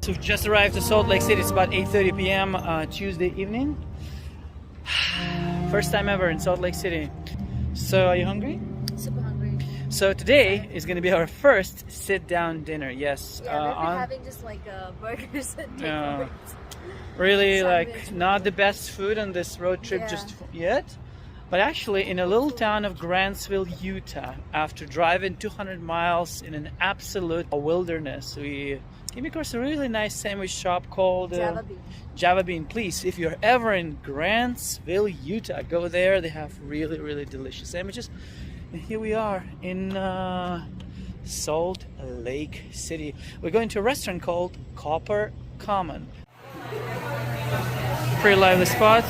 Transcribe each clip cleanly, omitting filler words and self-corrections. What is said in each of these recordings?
So we've just arrived to Salt Lake City. It's about 8:30 p.m. Tuesday evening. First time ever in Salt Lake City. So are you hungry? Super hungry. So today is going to be our first sit-down dinner. Yes. Yeah, we've been having just like burgers and takeaways. Really, Sandwich. like not the best food on this road trip just yet. But actually, in a little town of Grantsville, Utah, after driving 200 miles in an absolute wilderness, we came across a really nice sandwich shop called Java Bean. Please, if you're ever in Grantsville, Utah, go there. They have really, really delicious sandwiches. And here we are in Salt Lake City. We're going to a restaurant called Copper Common. Pretty lively spot.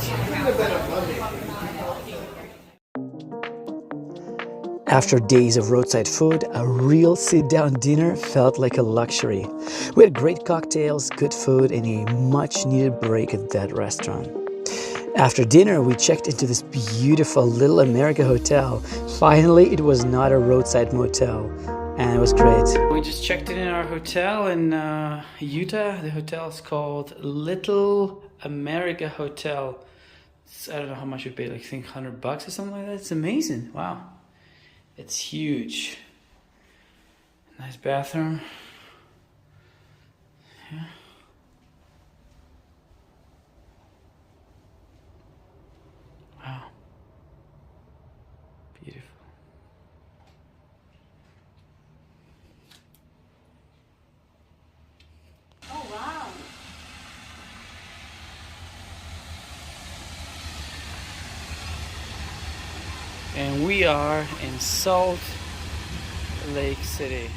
After days of roadside food, a real sit-down dinner felt like a luxury. We had great cocktails, good food, and a much-needed break at that restaurant. After dinner, we checked into this beautiful Little America hotel. Finally, it was not a roadside motel, and it was great. We just checked in our hotel in Utah. The hotel is called Little America Hotel. I don't know how much we paid, like I think $100 or something like that. It's amazing. Wow. It's huge. Nice bathroom. Yeah. Wow. Beautiful. Oh wow. And we are in Salt Lake City.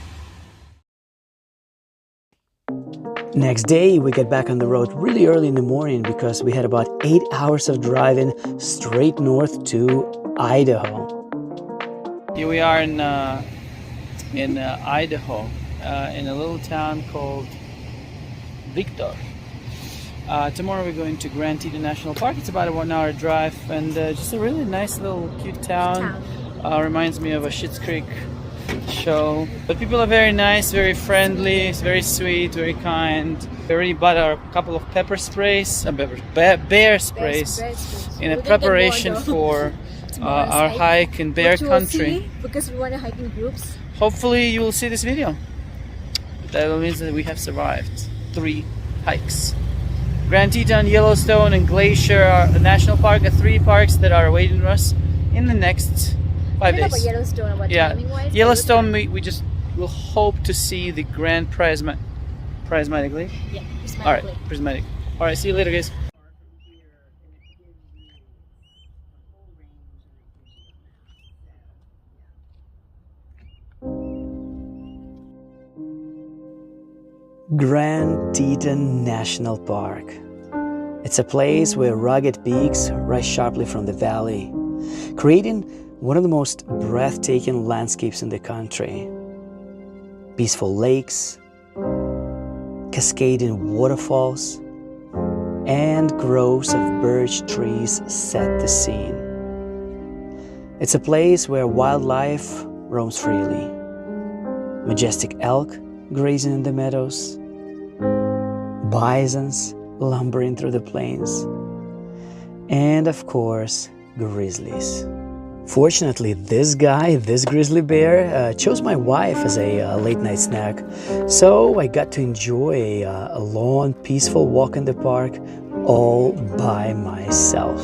Next day, we got back on the road really early in the morning because we had about 8 hours of driving straight north to Idaho. Here we are in Idaho, in a little town called Victor. Tomorrow we're going to Grand Teton National Park. It's about a 1 hour drive, and just a really nice little cute town. Reminds me of a Schitt's Creek show. But people are very nice, very friendly, very sweet, very kind. We already bought a couple of pepper sprays, bear sprays, in a preparation for our hike in bear country. Because we want to hike in groups. Hopefully you will see this video. That means that we have survived 3 hikes. Grand Teton, Yellowstone, and Glacier National Park are 3 parks that are awaiting us in the next 5 days. About Yellowstone, about timing-wise, Yellowstone, we just will hope to see the Grand Prismatically. Yeah, prismatically. All right, prismatic. All right, see you later, guys. Grand Teton National Park. It's a place where rugged peaks rise sharply from the valley, creating one of the most breathtaking landscapes in the country. Peaceful lakes, cascading waterfalls, and groves of birch trees set the scene. It's a place where wildlife roams freely. Majestic elk grazing in the meadows, bisons lumbering through the plains, and of course, grizzlies. Fortunately, this grizzly bear, chose my wife as a late-night snack, so I got to enjoy a long, peaceful walk in the park all by myself.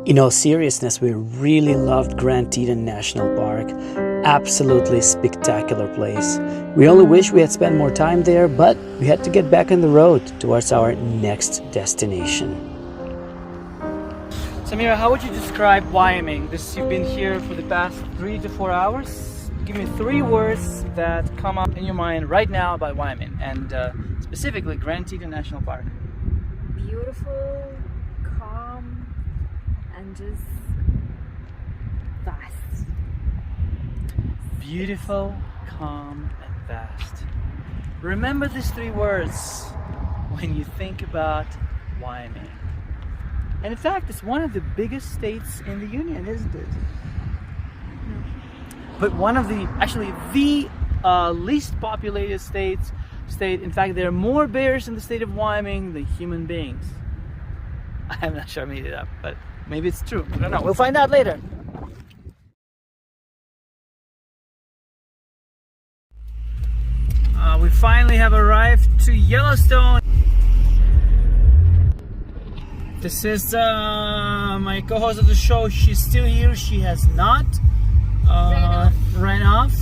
In all seriousness, we really loved Grand Teton National Park. Absolutely spectacular place. We only wish we had spent more time there, but we had to get back on the road towards our next destination. Samira, how would you describe Wyoming? You've been here for the past 3 to 4 hours. Give me 3 words that come up in your mind right now about Wyoming, and specifically Grand Teton National Park. Beautiful, calm, and just vast. Beautiful, calm, and vast. Remember these 3 words when you think about Wyoming. And in fact, it's one of the biggest states in the Union, isn't it? but one of the, actually the least populated state. In fact, there are more bears in the state of Wyoming than human beings. I'm not sure I made it up, but maybe it's true. I don't know. We'll find out later. We finally have arrived to Yellowstone. This is my co-host of the show. She's still here. She has not ran off,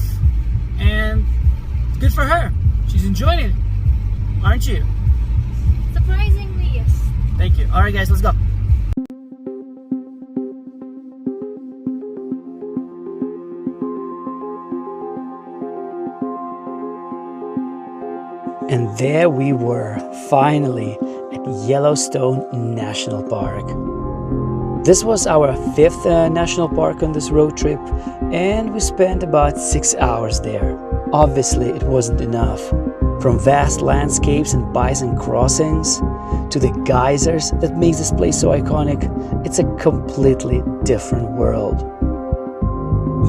and good for her. She's enjoying it, aren't you? Surprisingly, yes. Thank you. All right, guys, let's go. And there we were, finally, at Yellowstone National Park. This was our 5th national park on this road trip, and we spent about 6 hours there. Obviously, it wasn't enough. From vast landscapes and bison crossings, to the geysers that makes this place so iconic, it's a completely different world.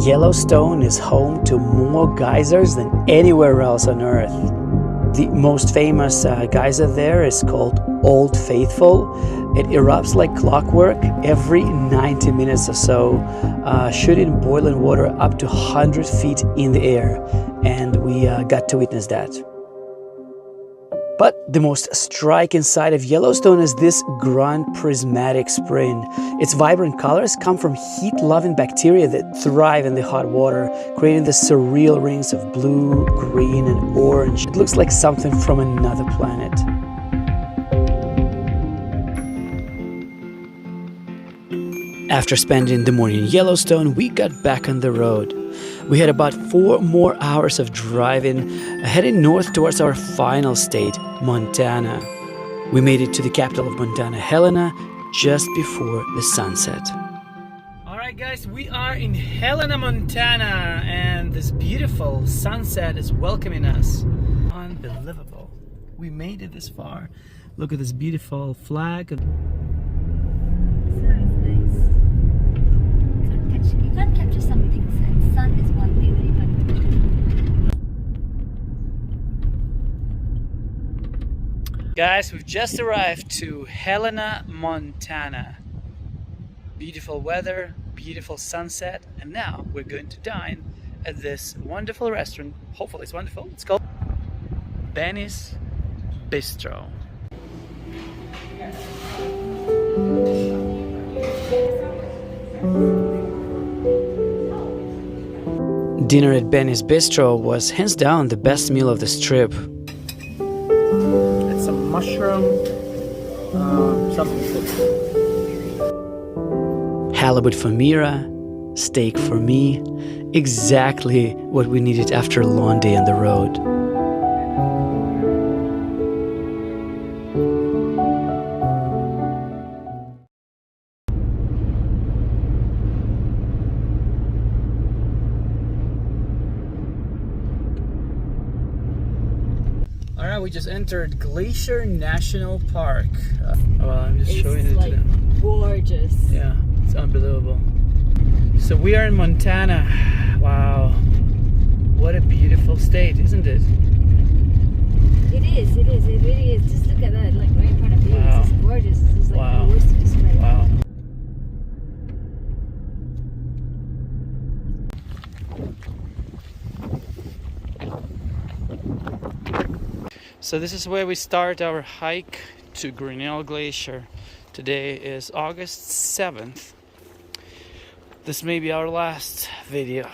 Yellowstone is home to more geysers than anywhere else on Earth. The most famous geyser there is called Old Faithful. It erupts like clockwork every 90 minutes or so, shooting boiling water up to 100 feet in the air, and we got to witness that. But the most striking sight of Yellowstone is this grand prismatic spring. Its vibrant colors come from heat-loving bacteria that thrive in the hot water, creating the surreal rings of blue, green, and orange. It looks like something from another planet. After spending the morning in Yellowstone, we got back on the road. We had about 4 more hours of driving, heading north towards our final state, Montana. We made it to the capital of Montana, Helena, just before the sunset. Alright guys, we are in Helena, Montana, and this beautiful sunset is welcoming us. Unbelievable. We made it this far. Look at this beautiful flag. You can't capture some things, and sun is one thing that you can't capture. Guys, we've just arrived to Helena, Montana. Beautiful weather, beautiful sunset, and now we're going to dine at this wonderful restaurant. Hopefully it's wonderful. It's called Benny's Bistro. Dinner at Benny's Bistro was hands down the best meal of this trip. It's some mushroom, something. Halibut for Mira, steak for me, exactly what we needed after a long day on the road. Alright, we just entered Glacier National Park. Well, I'm just showing it like to them. Gorgeous. Yeah, it's unbelievable. So we are in Montana. Wow. What a beautiful state, isn't it? It is, it really is. Just look at that, like right in front of you. Wow. It's just gorgeous. It's just like Wow. the words to describe it. Wow. So this is where we start our hike to Grinnell Glacier. Today is August 7th. This may be our last video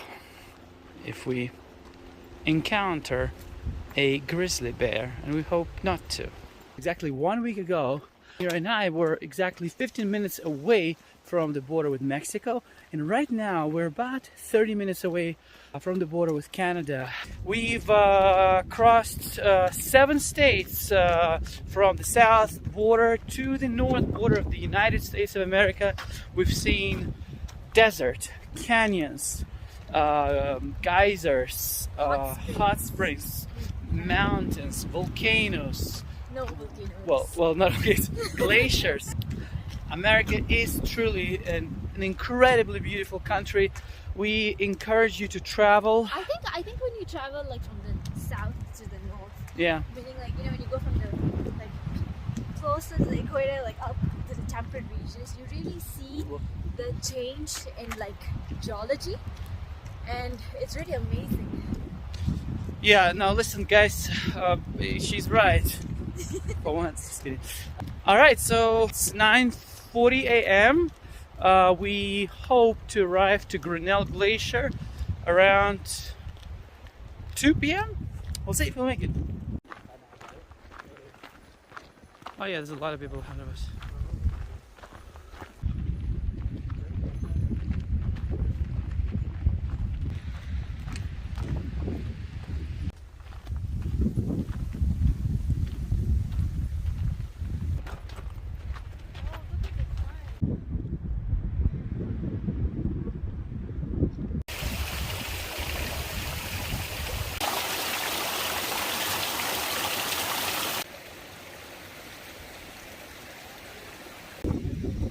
if we encounter a grizzly bear, and we hope not to. Exactly 1 week ago, Mira and I were exactly 15 minutes away from the border with Mexico, and right now we're about 30 minutes away from the border with Canada. We've crossed 7 states from the south border to the north border of the United States of America. We've seen desert, canyons, geysers, hot springs, mountains, volcanoes. No volcanoes. Well, not volcanoes, glaciers. America is truly an an incredibly beautiful country. We encourage you to travel. I think when you travel like from the south to the north, Yeah. meaning like, you know, when you go from the like closer to the equator, like up to the temperate regions, you really see the change in like geology, and it's really amazing. Yeah, now listen guys, she's right. For once, just kidding. Alright, so it's 9:40 a.m. We hope to arrive to Grinnell Glacier around 2 p.m. We'll see if we'll make it. Oh yeah, there's a lot of people ahead of us.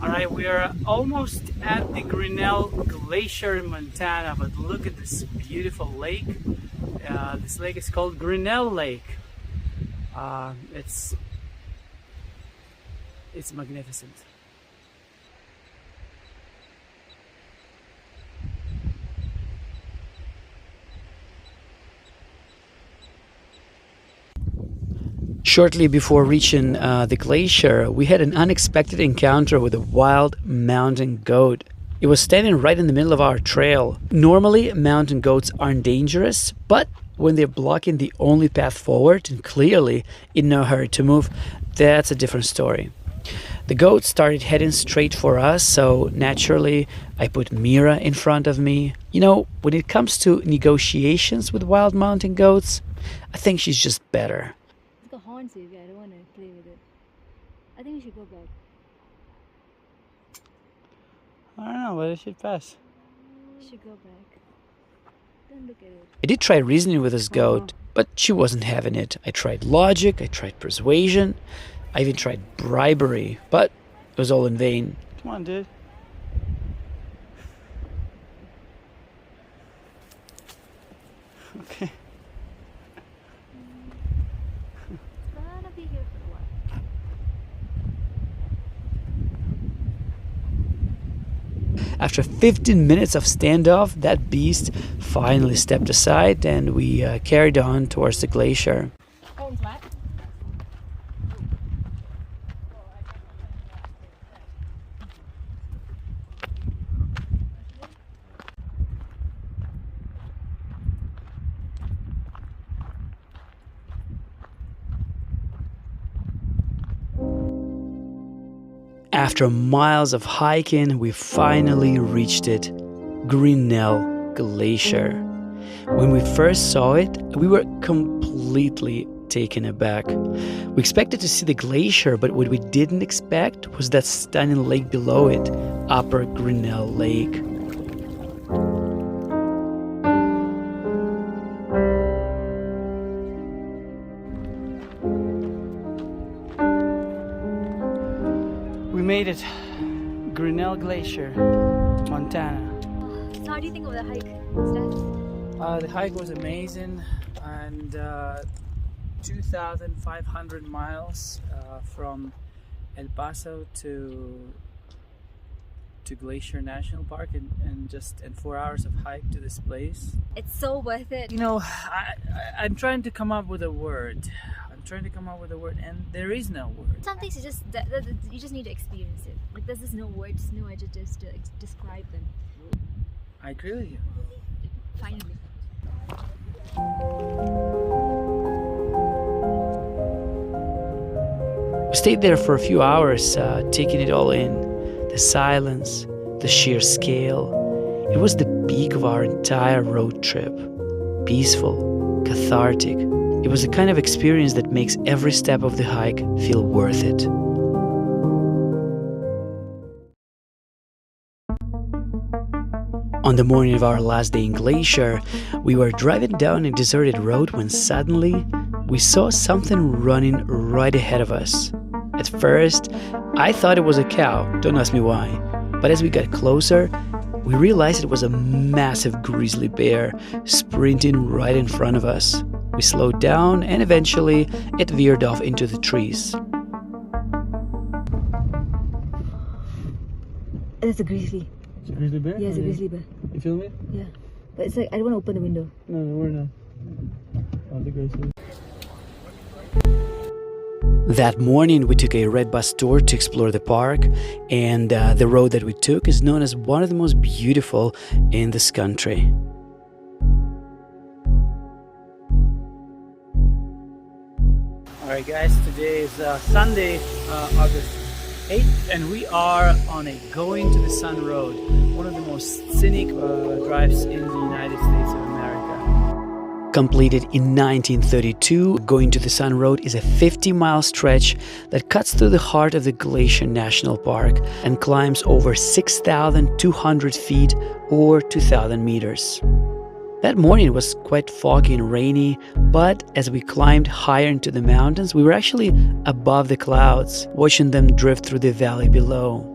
Alright, we are almost at the Grinnell Glacier in Montana, but look at this beautiful lake. This lake is called Grinnell Lake. It's magnificent. Shortly before reaching the glacier, we had an unexpected encounter with a wild mountain goat. It was standing right in the middle of our trail. Normally, mountain goats aren't dangerous, but when they're blocking the only path forward and clearly in no hurry to move, that's a different story. The goat started heading straight for us, so naturally I put Mira in front of me. You know, when it comes to negotiations with wild mountain goats, I think she's just better. Baby, I don't want to play with it. I think we should go back. I don't know, but it should pass. We should go back. Don't look at it. I did try reasoning with this goat, but she wasn't having it. I tried logic, I tried persuasion, I even tried bribery, but it was all in vain. Come on, dude. Okay. After 15 minutes of standoff, that beast finally stepped aside and we carried on towards the glacier. After miles of hiking, we finally reached it, Grinnell Glacier. When we first saw it, we were completely taken aback. We expected to see the glacier, but what we didn't expect was that stunning lake below it, Upper Grinnell Lake. We made it, Grinnell Glacier, Montana. So how do you think of the hike, Steph? The hike was amazing, and 2,500 miles from El Paso to Glacier National Park, and 4 hours of hike to this place. It's so worth it. You know, I'm trying to come up with a word. And there is no word. Some things you just need to experience it. Like there's just no words, no adjectives to describe them. I agree with you. Finally. We stayed there for a few hours, taking it all in. The silence, the sheer scale. It was the peak of our entire road trip. Peaceful, cathartic. It was the kind of experience that makes every step of the hike feel worth it. On the morning of our last day in Glacier, we were driving down a deserted road when suddenly we saw something running right ahead of us. At first, I thought it was a cow, don't ask me why, But as we got closer, we realized it was a massive grizzly bear sprinting right in front of us. We slowed down and eventually it veered off into the trees. That's a grizzly. It's a grizzly bear? Yeah, it's a grizzly bear. You feel me? Yeah. But it's like, I don't want to open the window. No, we're not. Oh, the grizzly. That morning, we took a red bus tour to explore the park, and the road that we took is known as one of the most beautiful in this country. Alright guys, today is Sunday, August 8th, and we are on a Going to the Sun road, one of the most scenic drives in the United States of America. Completed in 1932, Going to the Sun Road is a 50-mile stretch that cuts through the heart of the Glacier National Park and climbs over 6,200 feet or 2,000 meters. That morning was quite foggy and rainy, but as we climbed higher into the mountains, we were actually above the clouds, watching them drift through the valley below.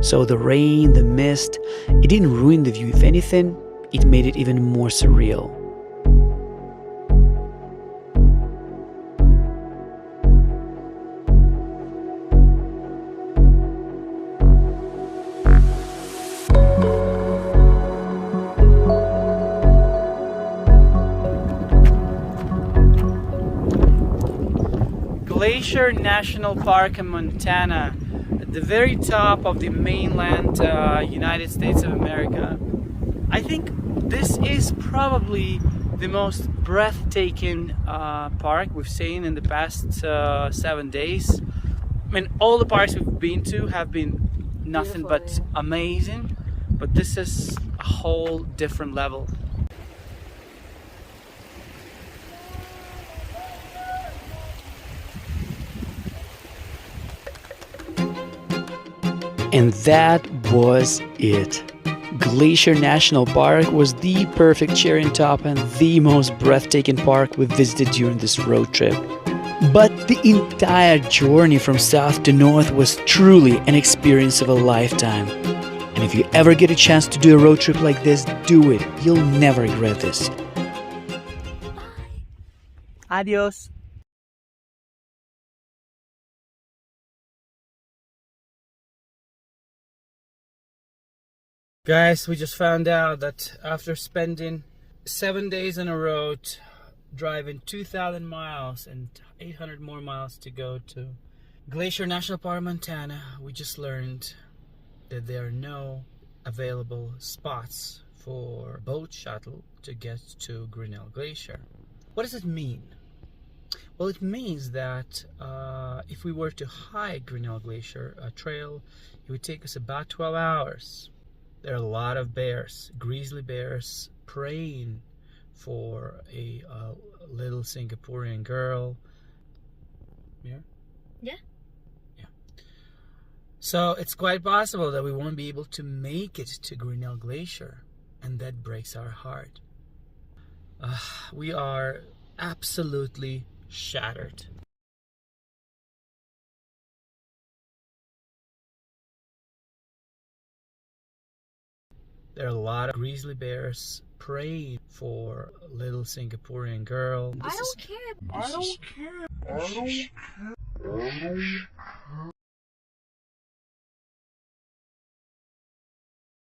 So the rain, the mist, it didn't ruin the view. If anything, it made it even more surreal. Glacier National Park in Montana, at the very top of the mainland United States of America. I think this is probably the most breathtaking park we've seen in the past 7 days. I mean, all the parks we've been to have been nothing but amazing, but this is a whole different level. And that was it. Glacier National Park was the perfect cherry on top and the most breathtaking park we visited during this road trip. But the entire journey from south to north was truly an experience of a lifetime. And if you ever get a chance to do a road trip like this, do it. You'll never regret this. Adios. Guys, we just found out that after spending 7 days on a road, driving 2,000 miles and 800 more miles to go to Glacier National Park, Montana, we just learned that there are no available spots for boat shuttle to get to Grinnell Glacier. What does it mean? Well, it means that if we were to hike Grinnell Glacier trail, it would take us about 12 hours. There are a lot of bears, grizzly bears, praying for a little Singaporean girl. Yeah? Yeah. Yeah. So it's quite possible that we won't be able to make it to Grinnell Glacier, and that breaks our heart. We are absolutely shattered. There are a lot of grizzly bears praying for a little Singaporean girl. I don't care.